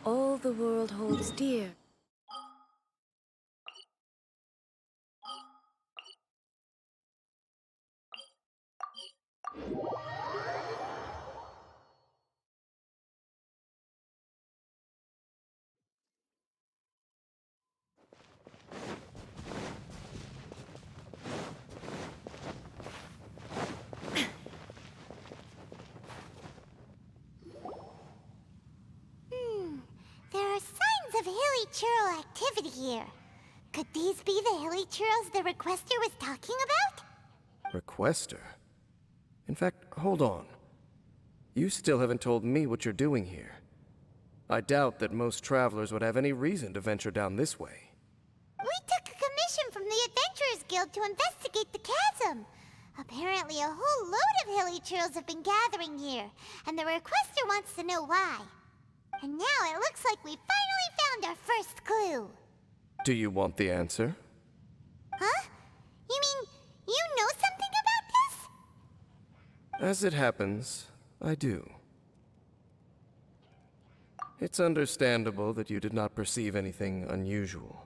all the world holds dear. There are signs of Hilicurl activity here. Could these be the Hilicurls the requester was talking about? Requester? In fact, hold on. You still haven't told me what you're doing here. I doubt that most travelers would have any reason to venture down this way. We took a commission from the Adventurers Guild to investigate the chasm. Apparently a whole load of Hilicurls have been gathering here, and the requester wants to know why. And now it looks like we finally found our first clue. Do you want the answer? Huh? You mean you know something about this? As it happens, I do. It's understandable that you did not perceive anything unusual.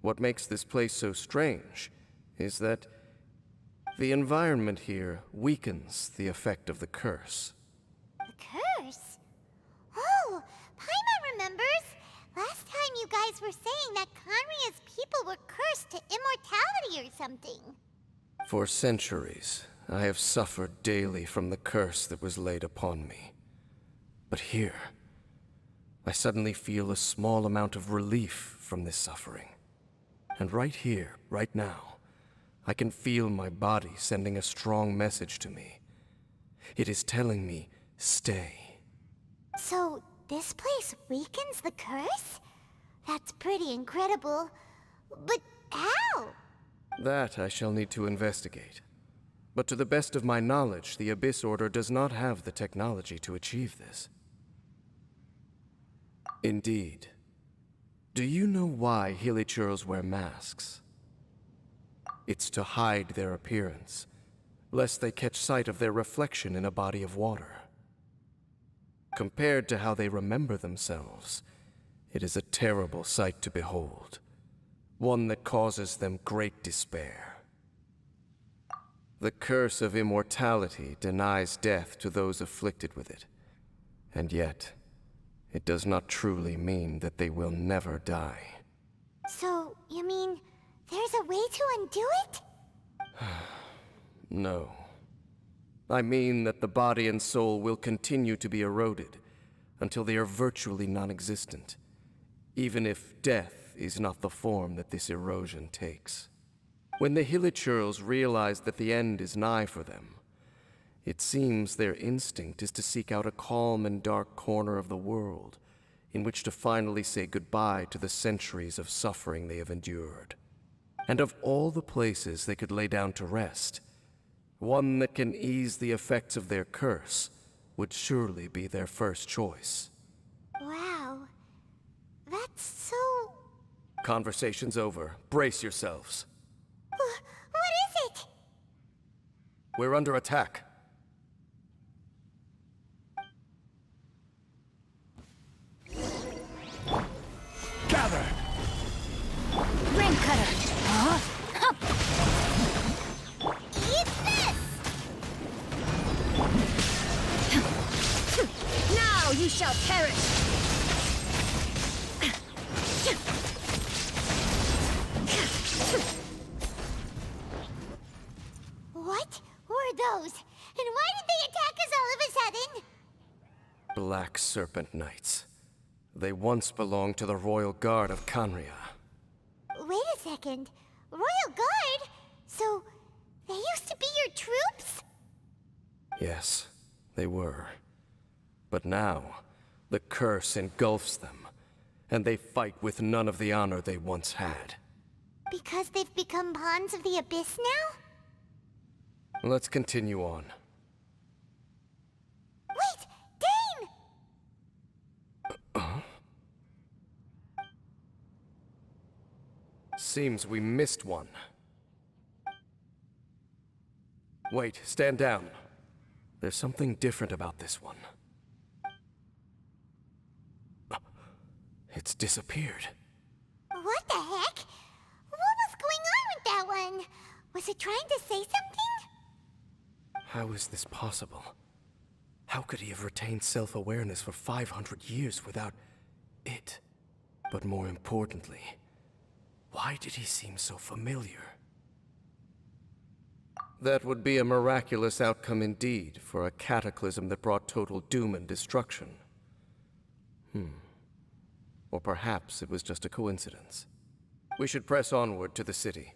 What makes this place so strange is that the environment here weakens the effect of the curse. The curse? Oh, Paimon remembers. Last time you guys were saying that Khaenri'ah's people were cursed to immortality or something. For centuries, I have suffered daily from the curse that was laid upon me. But here, I suddenly feel a small amount of relief from this suffering. And right here, right now, I can feel my body sending a strong message to me. It is telling me, stay. So, this place weakens the curse? That's pretty incredible. But how? That I shall need to investigate. But to the best of my knowledge, the Abyss Order does not have the technology to achieve this. Indeed. Do you know why Hilicurls wear masks? It's to hide their appearance, lest they catch sight of their reflection in a body of water. Compared to how they remember themselves, it is a terrible sight to behold, one that causes them great despair. The curse of immortality denies death to those afflicted with it, and yet, it does not truly mean that they will never die. So, you mean there's a way to undo it? No. I mean that the body and soul will continue to be eroded until they are virtually non-existent, even if death is not the form that this erosion takes. When the Hilicurls realize that the end is nigh for them, it seems their instinct is to seek out a calm and dark corner of the world in which to finally say goodbye to the centuries of suffering they have endured. And of all the places they could lay down to rest, one that can ease the effects of their curse would surely be their first choice. Wow. That's so... Conversation's over. Brace yourselves. What is it? We're under attack. Gather! Ring cutter! Huh? Eat this! Now you shall perish! What were those? And why did they attack us all of a sudden? Black Serpent Knights. They once belonged to the Royal Guard of Khaenri'ah. Wait a second. Royal Guard? So, they used to be your troops? Yes, they were. But now, the curse engulfs them, and they fight with none of the honor they once had. Because they've become pawns of the Abyss now? Let's continue on. Wait! Dane! Seems we missed one. Wait, stand down. There's something different about this one. It's disappeared. What the heck? What was going on with that one? Was it trying to say something? How is this possible? How could he have retained self-awareness for 500 years without it? But more importantly, why did he seem so familiar? That would be a miraculous outcome indeed for a cataclysm that brought total doom and destruction. Or perhaps it was just a coincidence. We should press onward to the city.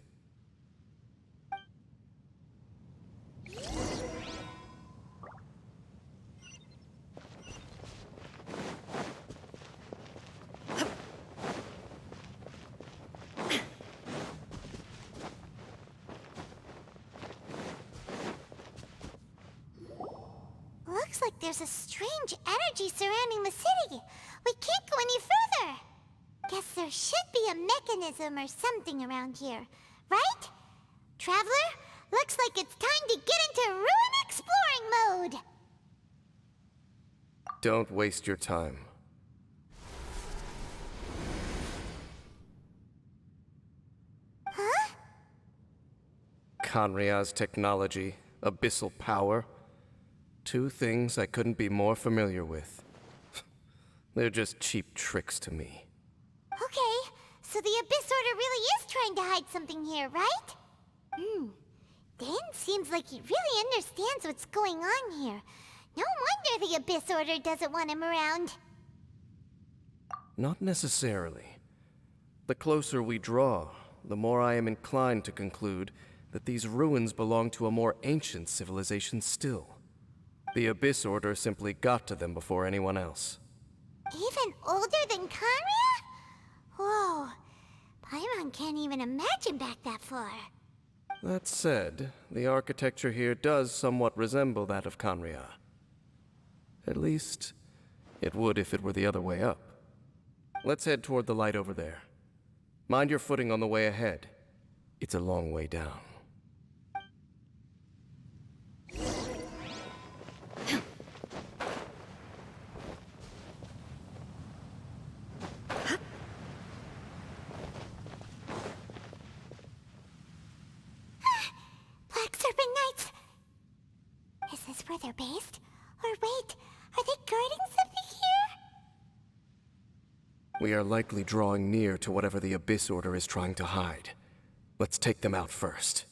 Looks like there's a strange energy surrounding the city. We can't go any further. Guess there should be a mechanism or something around here, right? Traveler, looks like it's time to get into ruin exploring mode. Don't waste your time. Huh? Khaenri'ah's technology, abyssal power. Two things I couldn't be more familiar with. They're just cheap tricks to me. Okay, so the Abyss Order really is trying to hide something here, right? Dan seems like he really understands what's going on here. No wonder the Abyss Order doesn't want him around. Not necessarily. The closer we draw, the more I am inclined to conclude that these ruins belong to a more ancient civilization still. The Abyss Order simply got to them before anyone else. Even older than Khaenri'ah? Whoa. Paimon can't even imagine back that far. That said, the architecture here does somewhat resemble that of Khaenri'ah. At least, it would if it were the other way up. Let's head toward the light over there. Mind your footing on the way ahead. It's a long way down. Black Serpent Knights! Is this where they're based? Or wait, are they guarding something here? We are likely drawing near to whatever the Abyss Order is trying to hide. Let's take them out first.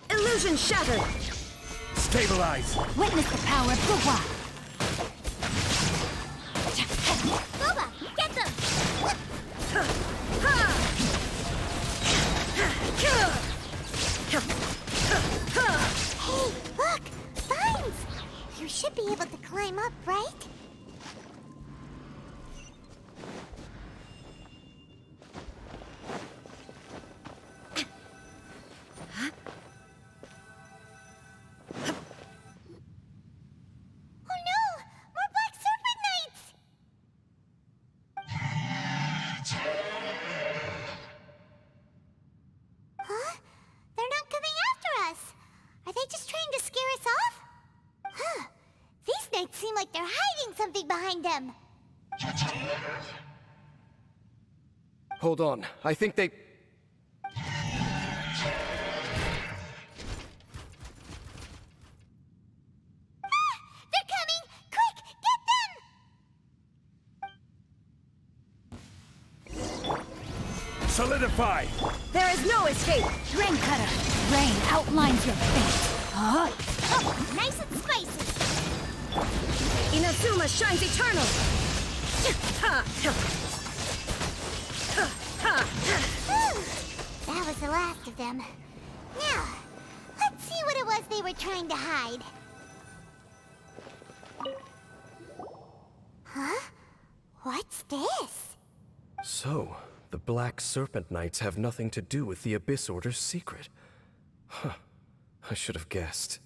Illusion shattered! Stabilize! Witness the power of the wild! Boba, get them! Hey, look! Vines! You should be able to climb up, right? Oh no! More Black Serpent Knights! Huh? They're not coming after us! Are they just trying to scare us off? Huh. These knights seem like they're hiding something behind them. Hold on, I think they... They're coming! Quick, get them! Solidify! There is no escape! Rain cutter! Rain outlines your fate! Huh? Oh, nice and spicy! Inazuma shines eternal! Ha! Whew. That was the last of them. Now, let's see what it was they were trying to hide. Huh? What's this? So, the Black Serpent Knights have nothing to do with the Abyss Order's secret. Huh. I should have guessed.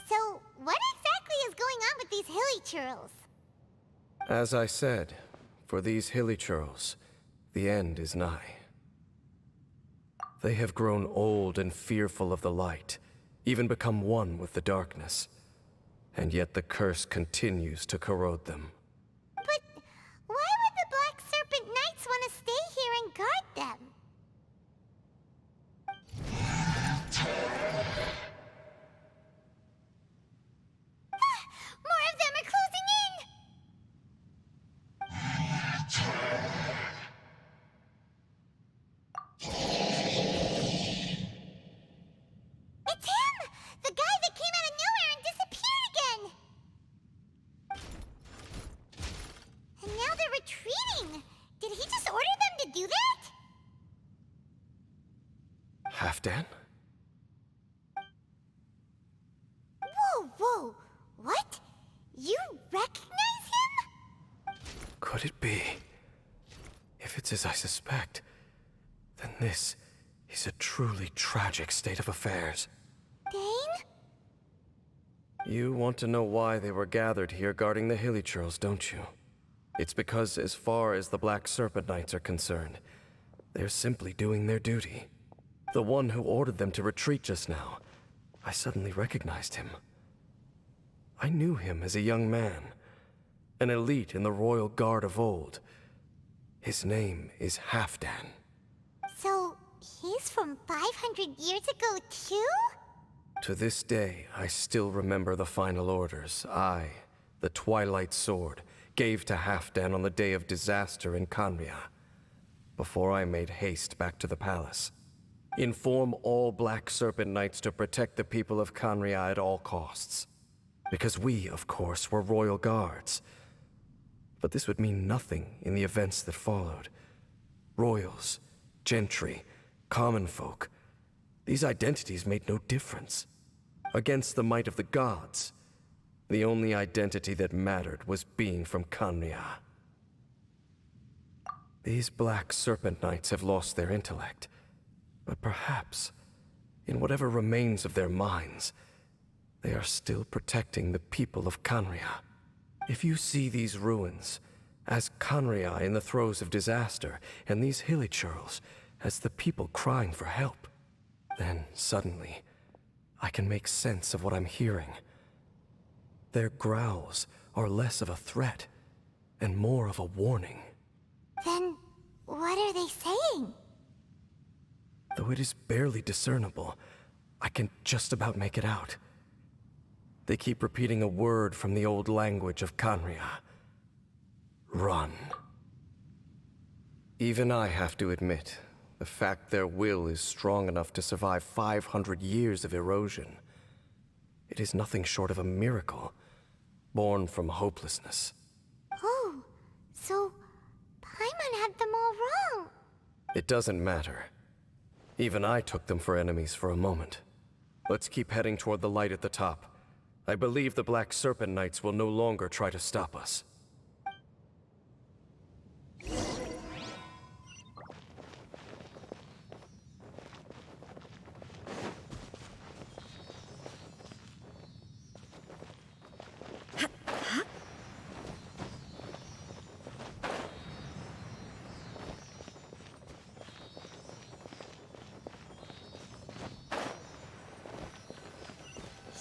So, what exactly is going on with these Hilicurls? As I said, for these Hilicurls, the end is nigh. They have grown old and fearful of the light, even become one with the darkness. and yet the curse continues to corrode them. But why would the Black Serpent Knights want to stay here and guard them? More of them are closing in! It's him! The guy that came out of nowhere and disappeared again! And now they're retreating! Did he just order them to do that? Halfdan? Whoa! What? You recognize him? Could it be? If it's as I suspect, then this is a truly tragic state of affairs. Dane? You want to know why they were gathered here guarding the Hilicurls, don't you? It's because as far as the Black Serpent Knights are concerned, they're simply doing their duty. The one who ordered them to retreat just now, I suddenly recognized him. I knew him as a young man, an elite in the royal guard of old. His name is Halfdan. So, he's from 500 years ago too? To this day, I still remember the final orders I, the Twilight Sword, gave to Halfdan on the day of disaster in Khaenri'ah, before I made haste back to the palace. Inform all Black Serpent Knights to protect the people of Khaenri'ah at all costs. Because we, of course, were royal guards. But this would mean nothing in the events that followed. Royals, gentry, common folk, these identities made no difference. Against the might of the gods, the only identity that mattered was being from Khaenri'ah. These Black Serpent Knights have lost their intellect, but perhaps, in whatever remains of their minds, they are still protecting the people of Khaenri'ah. If you see these ruins as Khaenri'ah in the throes of disaster, and these Hilicurls as the people crying for help, then suddenly I can make sense of what I'm hearing. Their growls are less of a threat and more of a warning. Then, what are they saying? Though it is barely discernible, I can just about make it out. They keep repeating a word from the old language of Khaenri'ah. Run. Even I have to admit, the fact their will is strong enough to survive 500 years of erosion, it is nothing short of a miracle, born from hopelessness. Oh, so Paimon had them all wrong. It doesn't matter. Even I took them for enemies for a moment. Let's keep heading toward the light at the top. I believe the Black Serpent Knights will no longer try to stop us.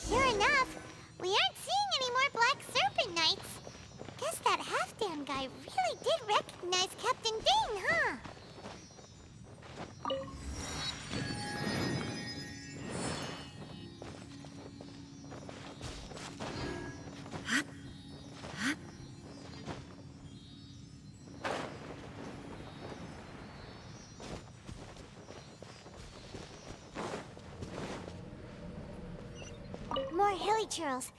Sure enough, we aren't seeing any more Black Serpent Knights. Guess that Halfdan guy really did recognize Captain Dane, huh? More Hilicurls.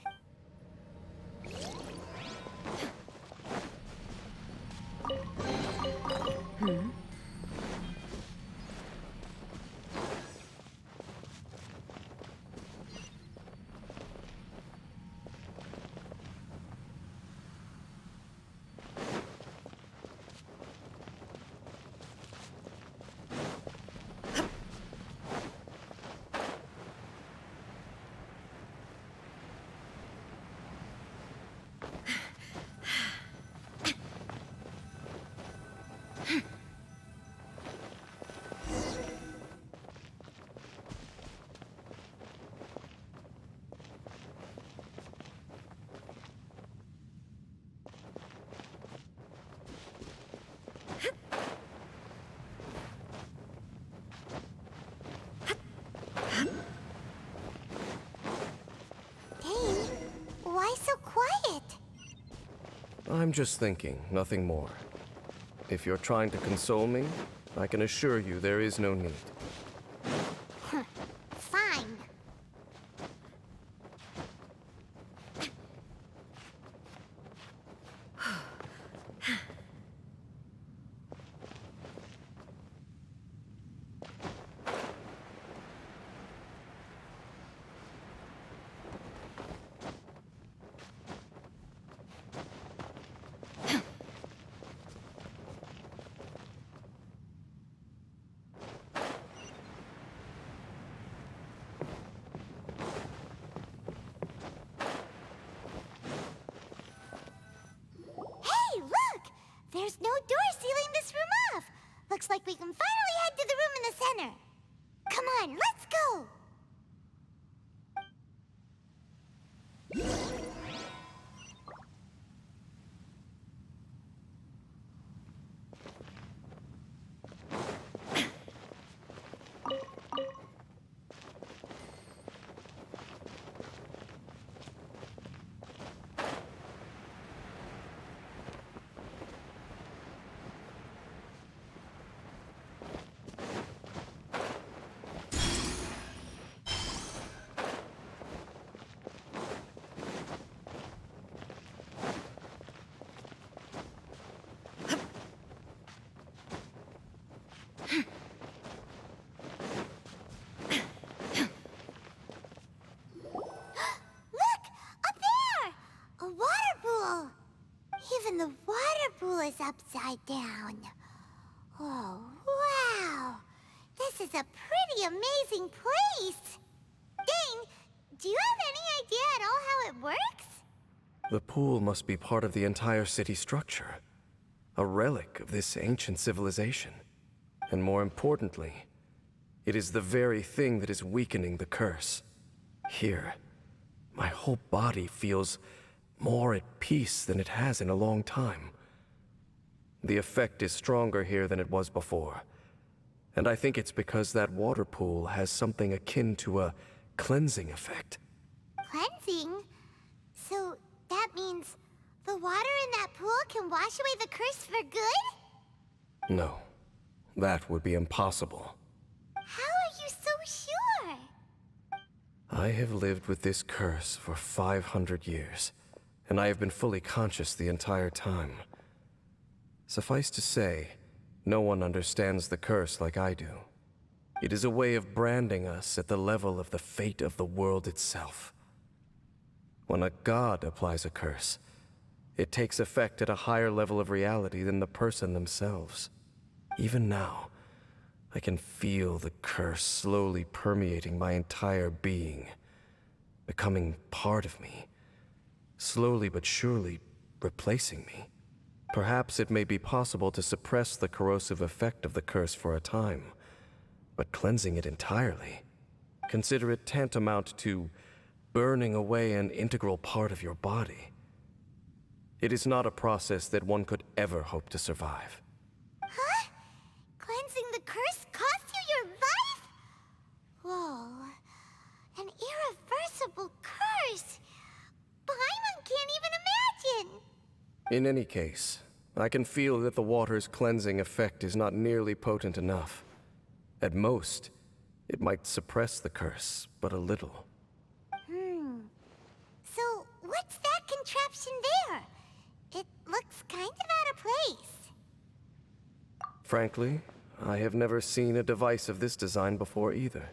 I'm just thinking, nothing more. If you're trying to console me, I can assure you there is no need. Fine. There's no door sealing this room off. Looks like we can finally head to the room in the center. Come on, let's go! Even the water pool is upside down. Oh, wow! This is a pretty amazing place! Dane, do you have any idea at all how it works? The pool must be part of the entire city structure. A relic of this ancient civilization. And more importantly, it is the very thing that is weakening the curse. Here, my whole body feels more at peace than it has in a long time. The effect is stronger here than it was before. And I think it's because that water pool has something akin to a cleansing effect. Cleansing? So that means the water in that pool can wash away the curse for good? No, that would be impossible. How are you so sure? I have lived with this curse for 500 years. And I have been fully conscious the entire time. Suffice to say, no one understands the curse like I do. It is a way of branding us at the level of the fate of the world itself. When a god applies a curse, it takes effect at a higher level of reality than the person themselves. Even now, I can feel the curse slowly permeating my entire being, becoming part of me. Slowly but surely replacing me. Perhaps it may be possible to suppress the corrosive effect of the curse for a time, but cleansing it entirely, consider it tantamount to burning away an integral part of your body. It is not a process that one could ever hope to survive. Huh? Cleansing the curse cost you your life? Whoa. An irreversible curse. Paimon can't even imagine! In any case, I can feel that the water's cleansing effect is not nearly potent enough. At most, it might suppress the curse, but a little. So, what's that contraption there? It looks kind of out of place. Frankly, I have never seen a device of this design before either.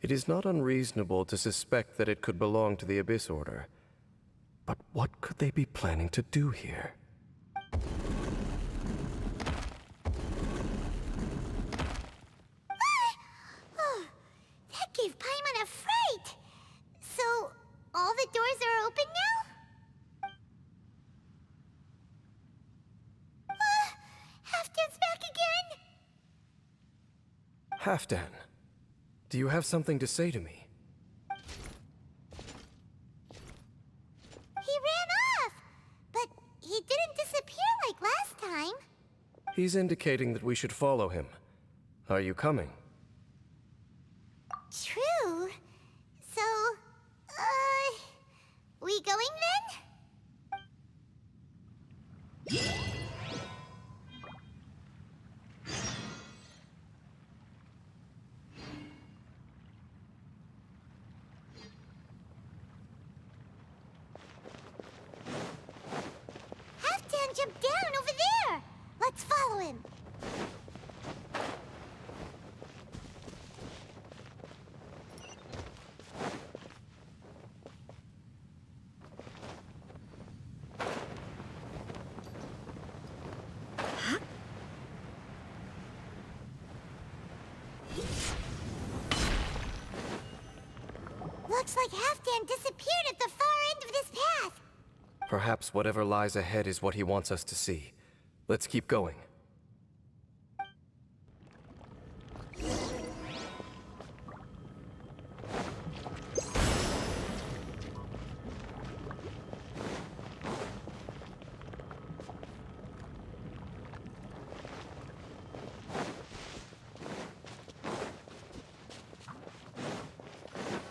It is not unreasonable to suspect that it could belong to the Abyss Order. But what could they be planning to do here? Oh, that gave Paimon a fright! So, all the doors are open now? Halfdan's back again! Halfdan, do you have something to say to me? He ran off! But he didn't disappear like last time. He's indicating that we should follow him. Are you coming? True. So, we going then? Halfdan jumped down over there! Let's follow him. Looks like Halfdan disappeared at the far end of this path. Perhaps whatever lies ahead is what he wants us to see. Let's keep going.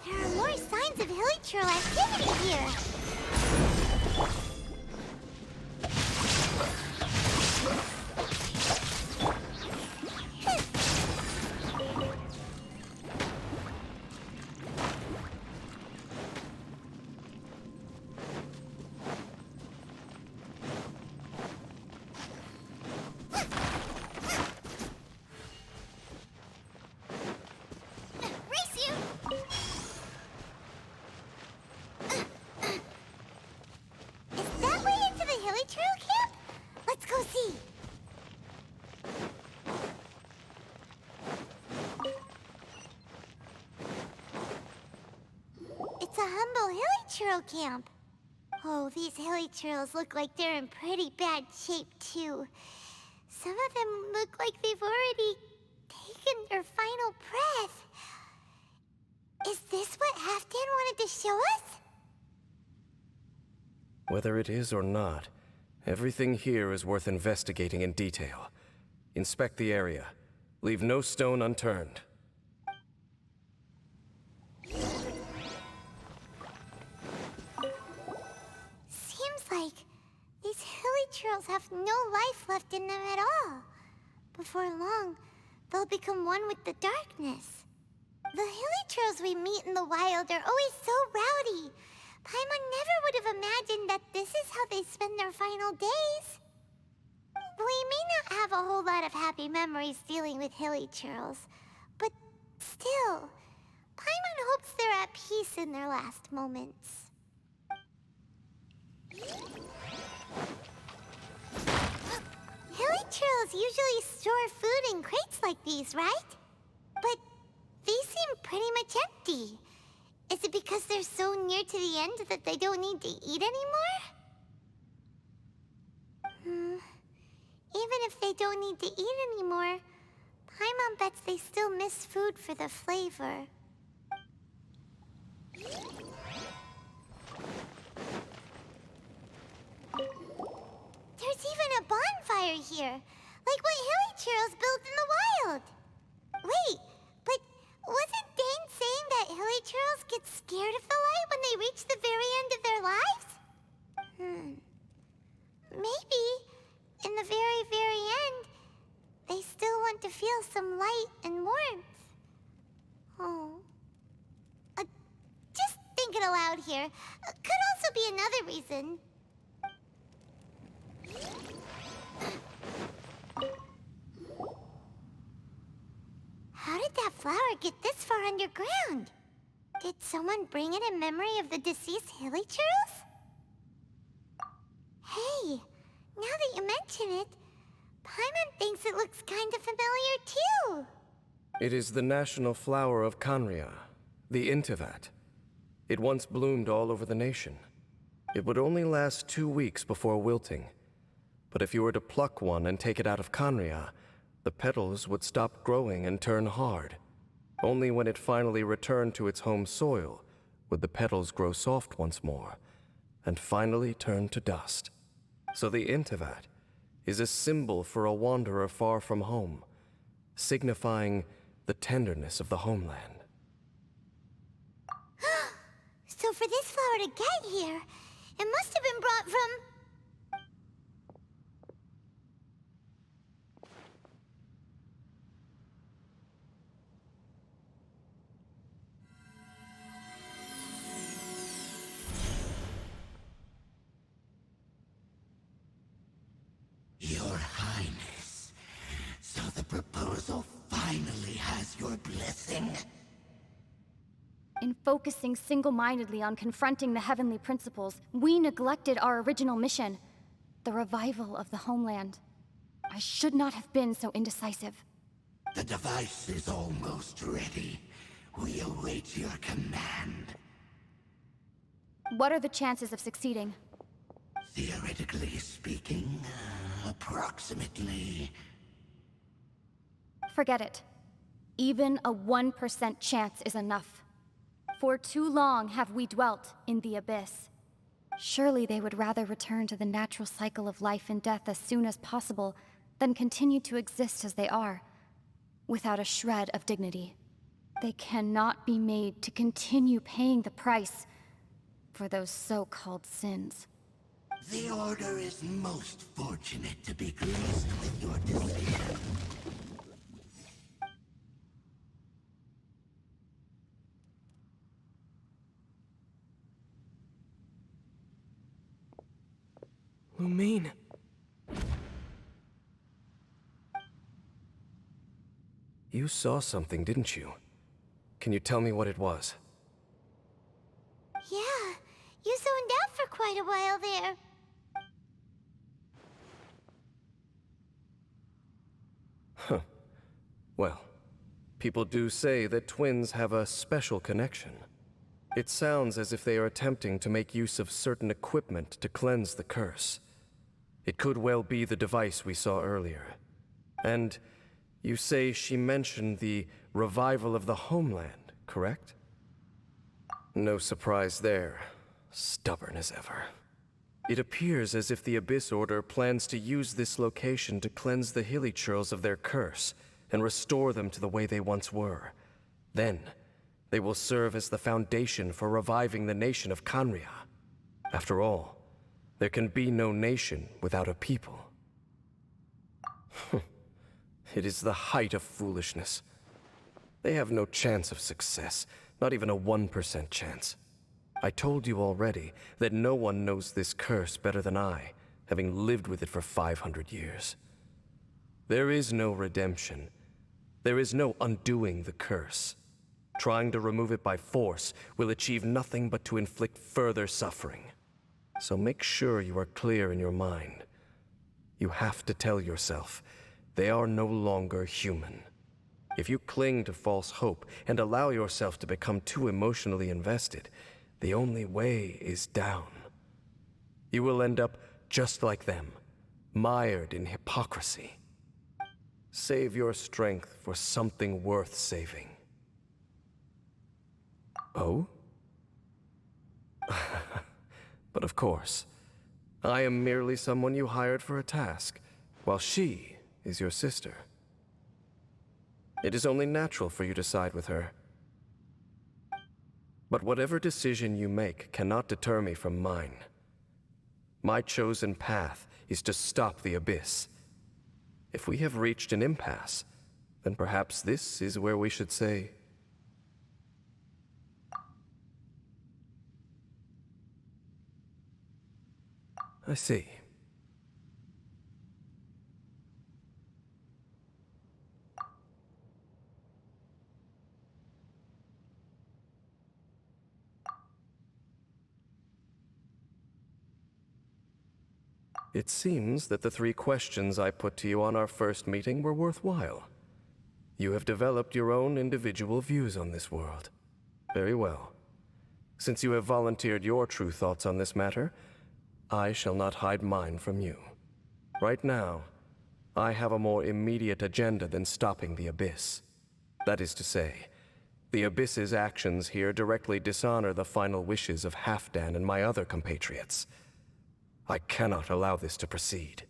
There are more signs of Hilicurl activity here. Race you! Is that way into the Hilicurl camp? Let's go see. It's a humble Hilicurl camp. Oh, these Hilicurls look like they're in pretty bad shape, too. Some of them look like they've already taken their final breath. Is this what Halfdan wanted to show us? Whether it is or not, everything here is worth investigating in detail. Inspect the area. Leave no stone unturned. Seems like these Hilicurls have no life left in them at all. Before long, they'll become one with the darkness. The Hilicurls we meet in the wild are always so rowdy. Paimon never would have imagined that this is how they spend their final days. We may not have a whole lot of happy memories dealing with Hilicurls, but still, Paimon hopes they're at peace in their last moments. Hilicurls usually store food in crates like these, right? But these seem pretty much empty. Is it because they're so near to the end that they don't need to eat anymore? Even if they don't need to eat anymore, Paimon bets they still miss food for the flavor. There's even a bonfire here, like what Hilicurls built in the wild. Wait, but wasn't Dane saying that Hilicurls get scared of the light when they reach the very end of their lives? Maybe, in the very, very end, they still want to feel some light and warmth. Oh. Just thinking aloud here. Could also be another reason. How did that flower get this far underground? Did someone bring it in memory of the deceased Hilicurls? Hey, now that you mention it, Paimon thinks it looks kind of familiar too. It is the national flower of Khaenri'ah, the Intivat. It once bloomed all over the nation. It would only last 2 weeks before wilting. But if you were to pluck one and take it out of Khaenri'ah, the petals would stop growing and turn hard. Only when it finally returned to its home soil would the petals grow soft once more, and finally turn to dust. So the Intivat is a symbol for a wanderer far from home, signifying the tenderness of the homeland. So for this flower to get here, it must have been brought from... your blessing? In focusing single-mindedly on confronting the heavenly principles, we neglected our original mission, the revival of the homeland. I should not have been so indecisive. The device is almost ready. We await your command. What are the chances of succeeding? Theoretically speaking, approximately. Forget it. Even a 1% chance is enough. For too long have we dwelt in the abyss. Surely they would rather return to the natural cycle of life and death as soon as possible than continue to exist as they are, without a shred of dignity. They cannot be made to continue paying the price for those so-called sins. The Order is most fortunate to be graced with your decision. Lumine. You saw something, didn't you? Can you tell me what it was? Yeah, you zoned out for quite a while there. Huh. Well, people do say that twins have a special connection. It sounds as if they are attempting to make use of certain equipment to cleanse the curse. It could well be the device we saw earlier. And you say she mentioned the revival of the homeland, correct? No surprise there. Stubborn as ever. It appears as if the Abyss Order plans to use this location to cleanse the Hilicurls of their curse and restore them to the way they once were. Then, they will serve as the foundation for reviving the nation of Khaenri'ah. After all, there can be no nation without a people. It is the height of foolishness. They have no chance of success, not even a 1% chance. I told you already that no one knows this curse better than I, having lived with it for 500 years. There is no redemption. There is no undoing the curse. Trying to remove it by force will achieve nothing but to inflict further suffering. So make sure you are clear in your mind. You have to tell yourself, they are no longer human. If you cling to false hope and allow yourself to become too emotionally invested, the only way is down. You will end up just like them, mired in hypocrisy. Save your strength for something worth saving. Oh? But of course, I am merely someone you hired for a task, while she is your sister. It is only natural for you to side with her. But whatever decision you make cannot deter me from mine. My chosen path is to stop the Abyss. If we have reached an impasse, then perhaps this is where we should say... I see. It seems that the 3 questions I put to you on our first meeting were worthwhile. You have developed your own individual views on this world. Very well. Since you have volunteered your true thoughts on this matter, I shall not hide mine from you. Right now, I have a more immediate agenda than stopping the Abyss. That is to say, the Abyss's actions here directly dishonor the final wishes of Halfdan and my other compatriots. I cannot allow this to proceed.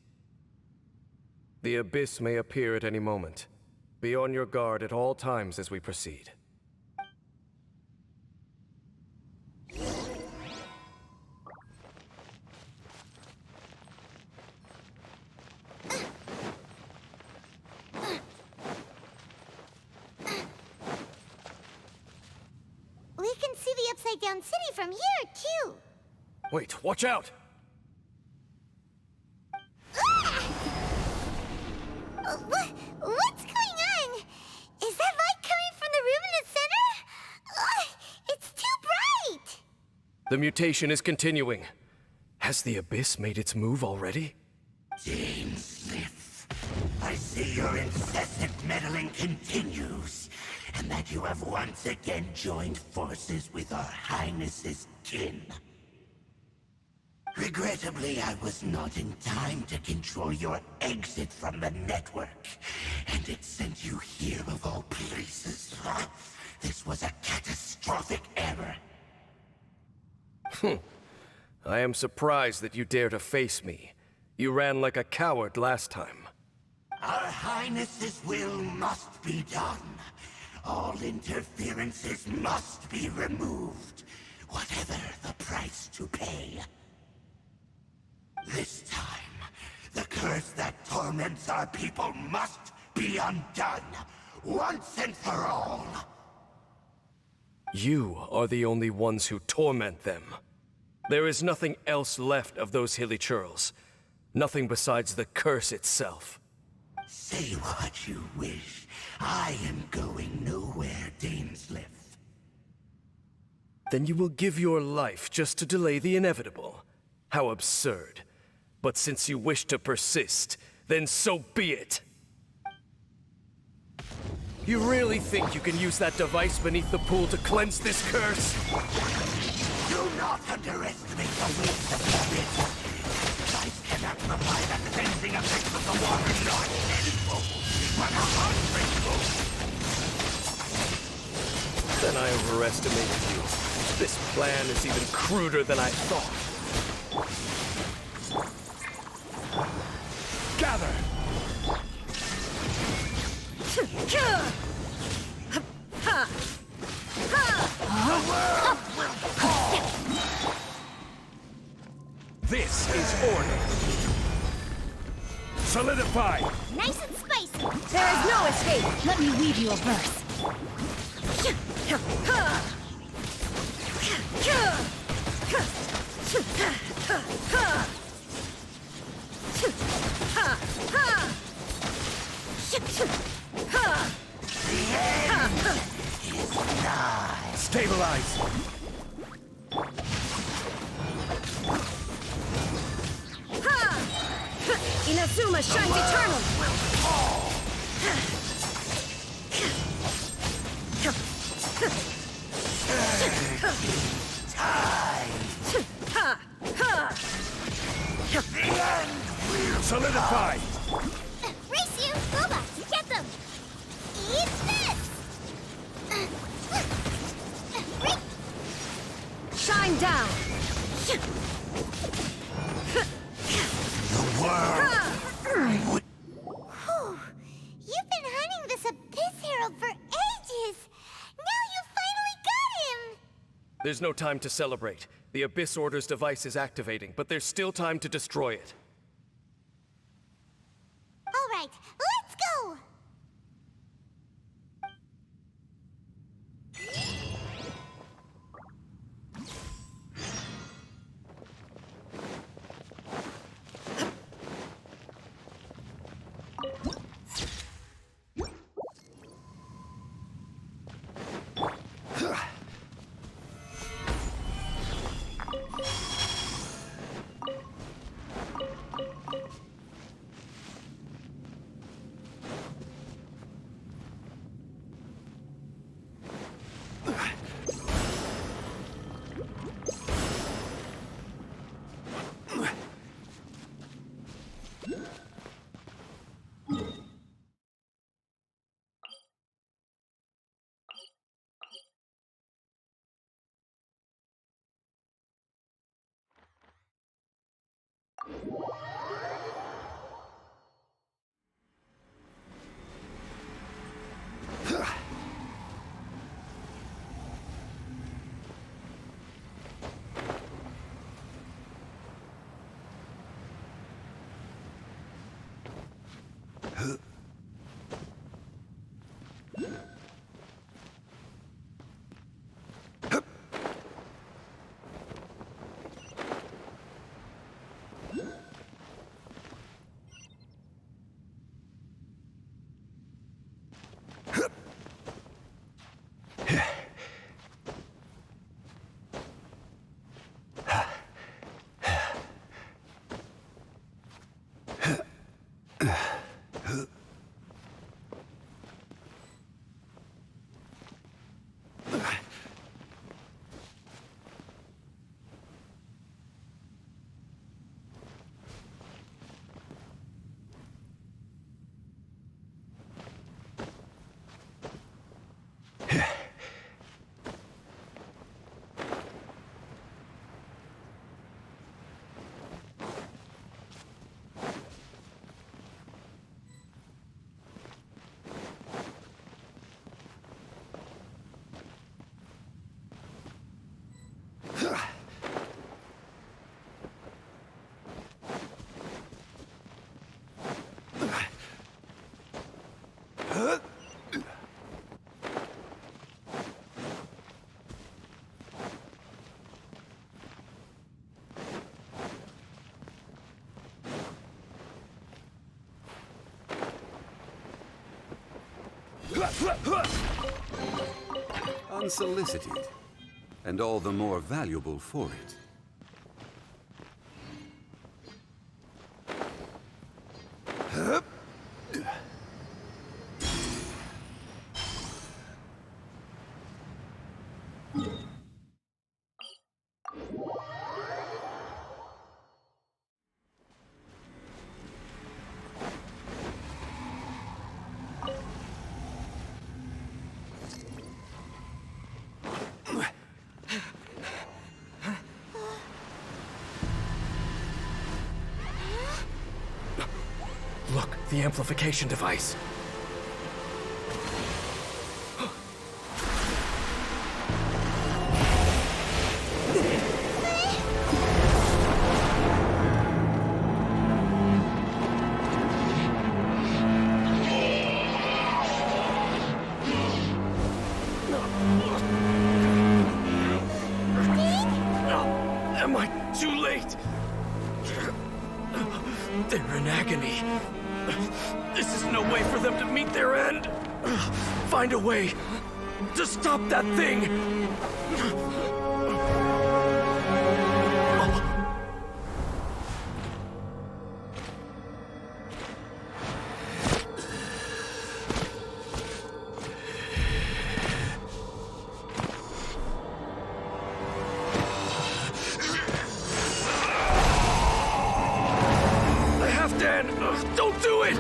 The Abyss may appear at any moment. Be on your guard at all times as we proceed. We can see the Upside Down City from here, too. Wait, watch out! What's going on? Is that light coming The mutation is continuing. Has the Abyss made its move already? Dame Sniff, I see your incessant meddling continues, and that you have once again joined forces with our Highness's kin. Regrettably, I was not in time to control your exit from the network, and it sent you here of all places. This was a catastrophic error. I am surprised that you dare to face me. You ran like a coward last time. Our Highness's will must be done. All interferences must be removed, whatever the price to pay. This time, the curse that torments our people must be undone, once and for all. You are the only ones who torment them. There is nothing else left of those Hilicurls. Nothing besides the curse itself. Say what you wish. I am going nowhere, Dame Sniff. Then you will give your life just to delay the inevitable. How absurd. But since you wish to persist, then so be it. You really think you can use that device beneath the pool to cleanse this curse? Do not underestimate the weight of the abyss. Device cannot provide a cleansing effect of the water not tenfold, but 100-fold. Then I overestimated you. This plan is even cruder than I thought. Gather! This is order. Solidify! Nice and spicy. There is no escape! Let me weave you a verse. Stabilize! Inazuma shines eternal! Solidify! Race you, Boba! Get them! Eat this! Shine down! Whew. You've been hunting this Abyss Herald for ages! Now you finally got him! There's no time to celebrate. The Abyss Order's device is activating, but there's still time to destroy it. All right, let's go! Unsolicited, and all the more valuable for it. Look, the amplification device. Am I too late? They're in agony. This is no way for them to meet their end. Find a way to stop that thing. Don't do it!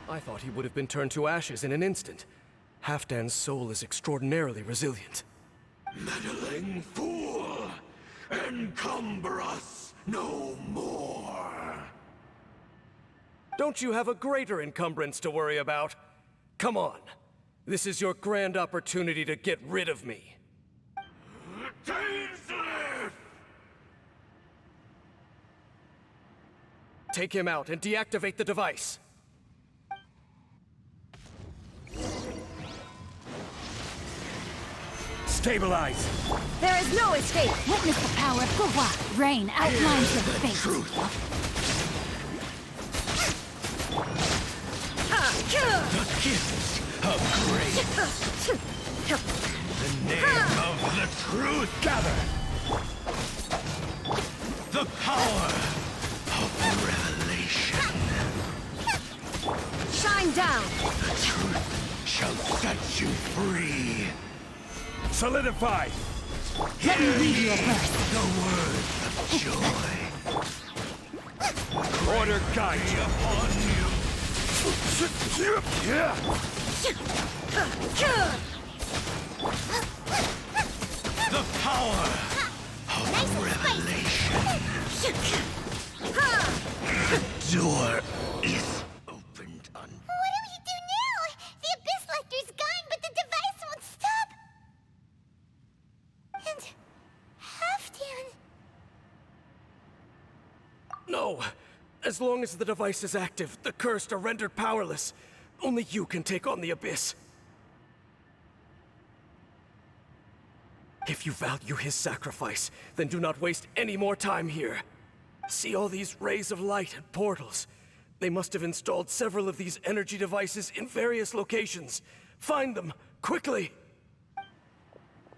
I thought he would have been turned to ashes in an instant. Halfdan's soul is extraordinarily resilient. Meddling fool! Encumber us no more! Don't you have a greater encumbrance to worry about? Come on. This is your grand opportunity to get rid of me. Take him out and deactivate the device. Stabilize! There is no escape! Witness the power of Gua. Rain outlines your fate. The gifts of grace. The name of the truth. Gather. The power of revelation. Shine down! The truth shall set you free. Solidify! Let me read you a verse. The words of joy. Order guide you. Upon you. The power of revelation. The door is opened on. What do we do now? The Abyss Lecter's gone, but the device won't stop. And Halfdan. No! As long as the device is active, the cursed are rendered powerless. Only you can take on the Abyss. If you value his sacrifice, then do not waste any more time here. See all these rays of light and portals? They must have installed several of these energy devices in various locations. Find them, quickly!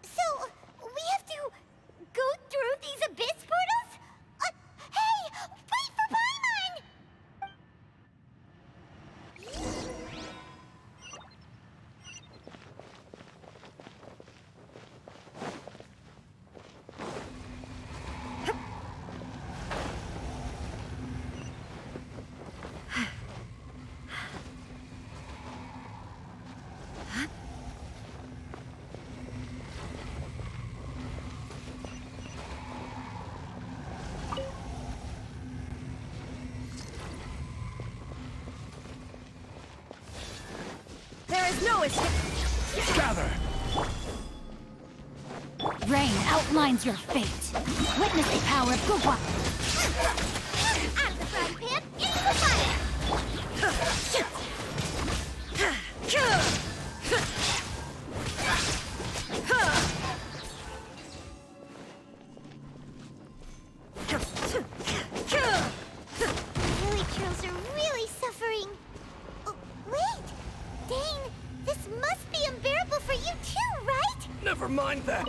So, we have to go through these Abyss portals? Hey! Wait for Paimon! There is no escape! Gather! Rain outlines your fate. Witness the power of Gugwa. Out of the frying pan, into the fire! Hilicurls are really suffering. Oh, wait! Dane, this must be unbearable for you too, right? Never mind that.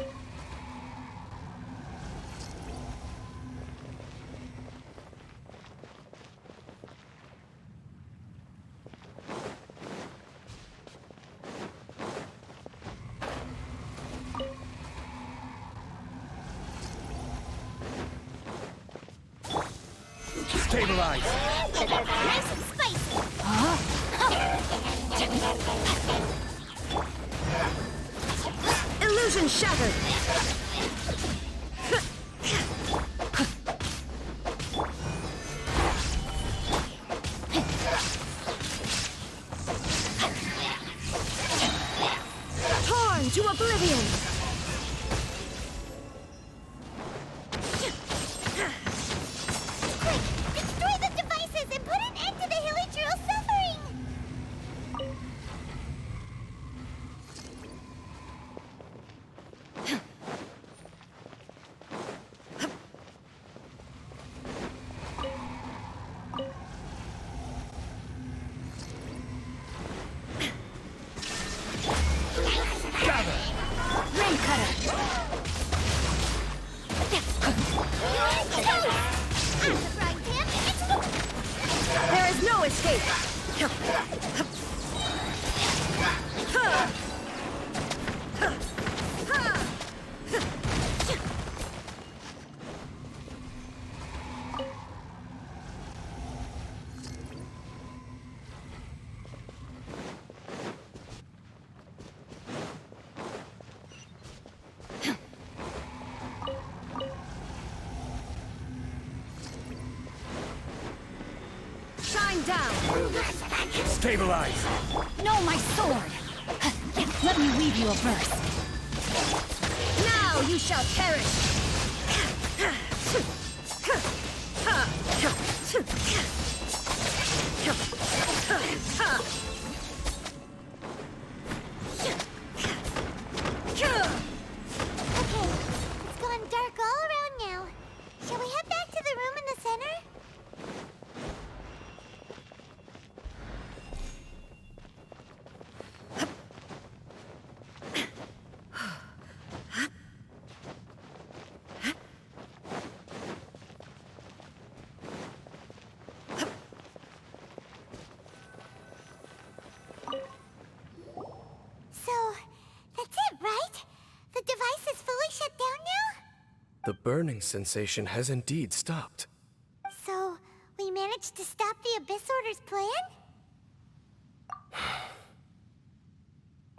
Stabilize! Nice and spicy! Illusion shattered. Torn to oblivion. Quick, destroy the devices and put an end to the Hilicurl suffering! Gather! Ring cutter. Out of the frying pan, into the... There is no escape. Shine down. Stabilize! No, my sword. Let me weave you a verse. Now you shall perish. Okay, it's gone dark all around now. Shall we head back to the room in the center? So, that's it, right? The device is fully shut down now? The burning sensation has indeed stopped. So, we managed to stop the Abyss Order's plan?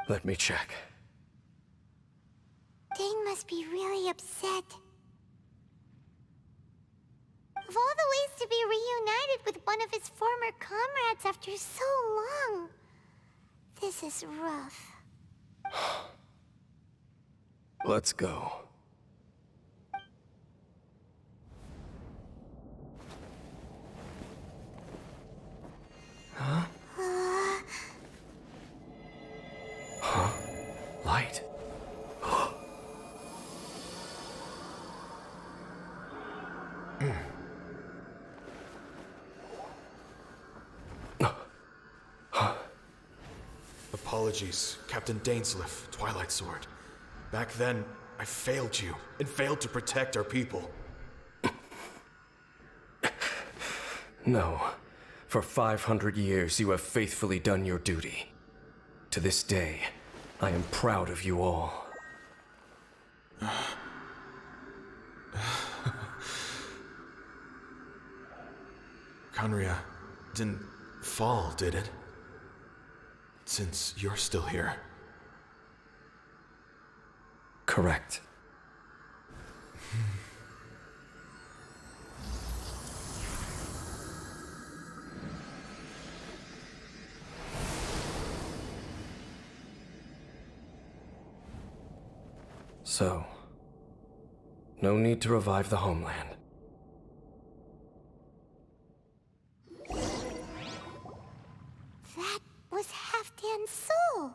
Let me check. Dane must be really upset. Of all the ways to be reunited with one of his former comrades after so long, this is rough. Let's go. Huh? Huh? Light. Apologies, Captain Dainsleif, Twilight Sword. Back then, I failed you, and failed to protect our people. No. For 500 years, you have faithfully done your duty. To this day, I am proud of you all. Khaenri'ah didn't fall, did it? Since you're still here. Correct. So, No need to revive the homeland. That was Halfdan's soul.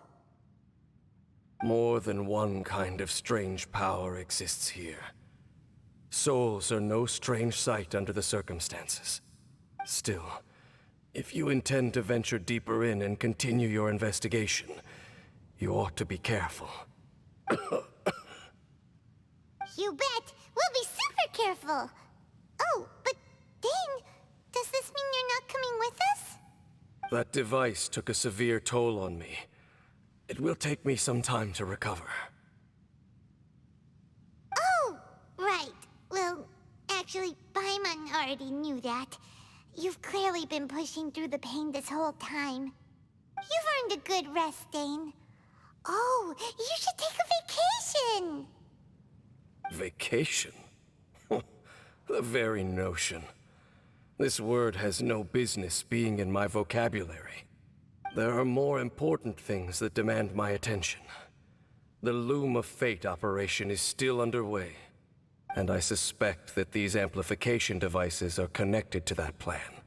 More than one kind of strange power exists here. Souls are no strange sight under the circumstances. Still, if you intend to venture deeper in and continue your investigation, you ought to be careful. You bet! We'll be super careful! Oh, but Dane, does this mean you're not coming with us? That device took a severe toll on me. It will take me some time to recover. Oh, right. Well, actually, Paimon already knew that. You've clearly been pushing through the pain this whole time. You've earned a good rest, Dane. Oh, you should take a vacation! Vacation? The very notion. This word has no business being in my vocabulary. There are more important things that demand my attention. The Loom of Fate operation is still underway, and I suspect that these amplification devices are connected to that plan.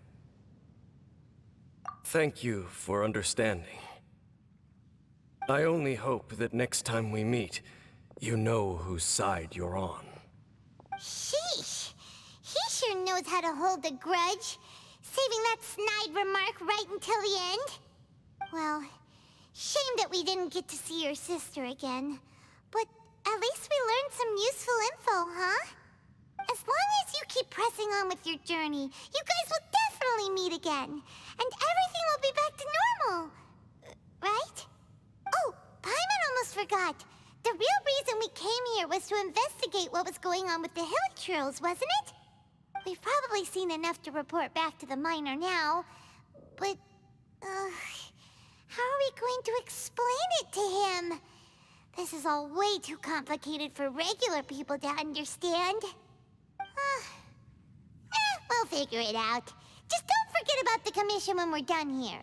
Thank you for understanding. I only hope that next time we meet, you know whose side you're on. Sheesh! He sure knows how to hold a grudge, saving that snide remark right until the end. Well, shame that we didn't get to see your sister again. But at least we learned some useful info, huh? As long as you keep pressing on with your journey, you guys will definitely meet again. And everything will be back to normal. Right? Oh, Paimon almost forgot. The real reason we came here was to investigate what was going on with the Hilicurls, wasn't it? We've probably seen enough to report back to the miner now, but, how are we going to explain it to him? This is all way too complicated for regular people to understand. We'll figure it out. Just don't forget about the commission when we're done here.